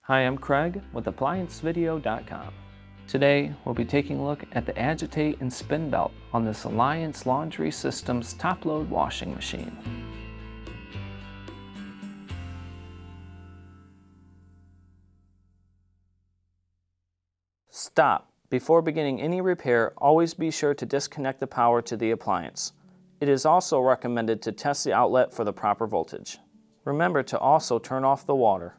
Hi, I'm Craig with ApplianceVideo.com. Today, we'll be taking a look at the Agitate and Spin Belt on this Alliance Laundry Systems top-load washing machine. Stop. Before beginning any repair, always be sure to disconnect the power to the appliance. It is also recommended to test the outlet for the proper voltage. Remember to also turn off the water.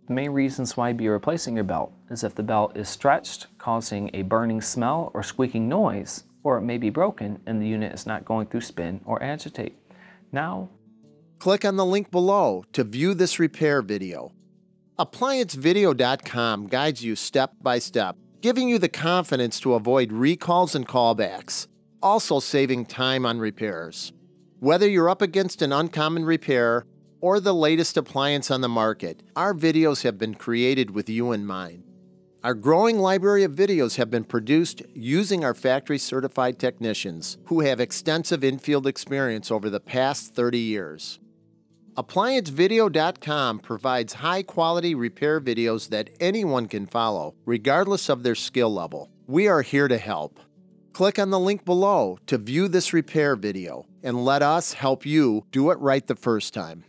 The main reasons why you'd be replacing your belt is if the belt is stretched, causing a burning smell or squeaking noise, or it may be broken and the unit is not going through spin or agitate. Now, click on the link below to view this repair video. ApplianceVideo.com guides you step by step, giving you the confidence to avoid recalls and callbacks, also saving time on repairs. Whether you're up against an uncommon repair or the latest appliance on the market, our videos have been created with you in mind. Our growing library of videos have been produced using our factory-certified technicians who have extensive infield experience over the past 30 years. ApplianceVideo.com provides high-quality repair videos that anyone can follow, regardless of their skill level. We are here to help. Click on the link below to view this repair video and let us help you do it right the first time.